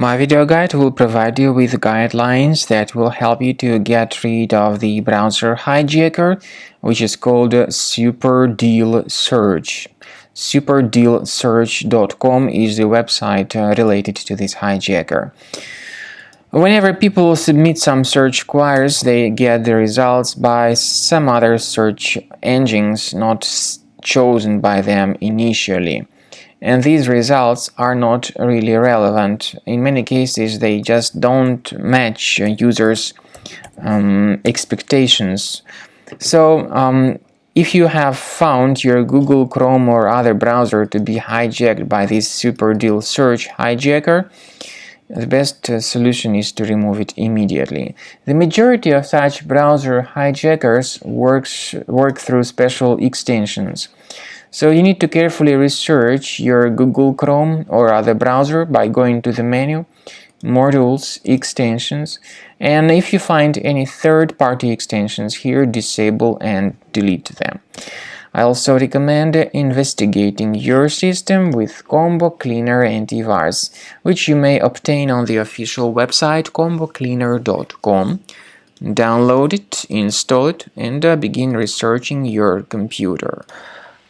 My video guide will provide you with guidelines that will help you to get rid of the browser hijacker, which is called Super Deal Search. superdealsearch.com is the website related to this hijacker. Whenever people submit some search queries, they get the results by some other search engines not chosen by them initially. And these results are not really relevant. In many cases, they just don't match users' expectations. So, if you have found your Google Chrome or other browser to be hijacked by this Super Deal Search hijacker, the best solution is to remove it immediately. The majority of such browser hijackers work through special extensions. So you need to carefully research your Google Chrome or other browser by going to the menu, Modules, Extensions, and if you find any third-party extensions here, disable and delete them. I also recommend investigating your system with Combo Cleaner Antivirus, which you may obtain on the official website combocleaner.com. Download it, install it, and begin researching your computer.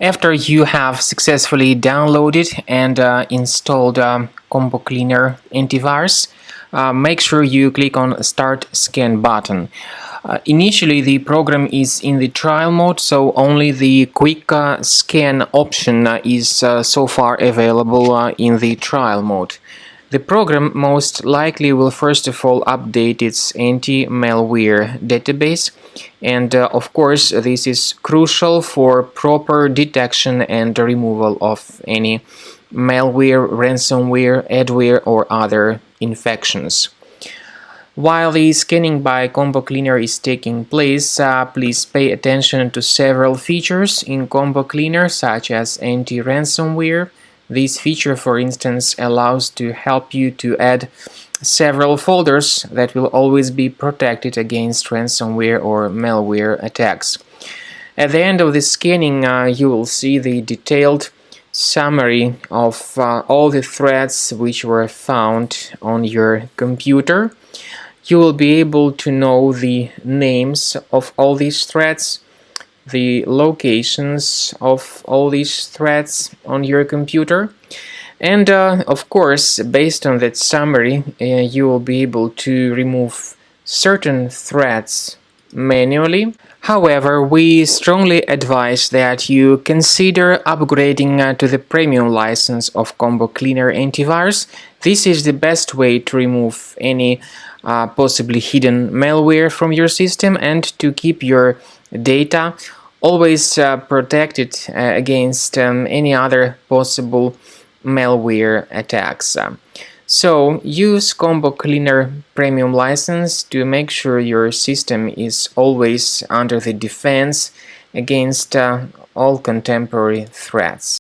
After you have successfully downloaded and installed Combo Cleaner Antivirus, make sure you click on Start Scan button. Initially, the program is in the trial mode, so only the quick scan option is so far available in the trial mode. The program most likely will first of all update its anti-malware database, and of course this is crucial for proper detection and removal of any malware, ransomware, adware or other infections. While the scanning by Combo Cleaner is taking place, please pay attention to several features in Combo Cleaner such as anti-ransomware. This feature, for instance, allows to help you to add several folders that will always be protected against ransomware or malware attacks. At the end of the scanning, you will see the detailed summary of all the threats which were found on your computer. You will be able to know the names of all these threats, the locations of all these threats on your computer, and of course, based on that summary, you will be able to remove certain threats manually. However, we strongly advise that you consider upgrading to the premium license of Combo Cleaner Antivirus. This is the best way to remove any possibly hidden malware from your system and to keep your data always protected against any other possible malware attacks. So use Combo Cleaner Premium License to make sure your system is always under the defense against all contemporary threats.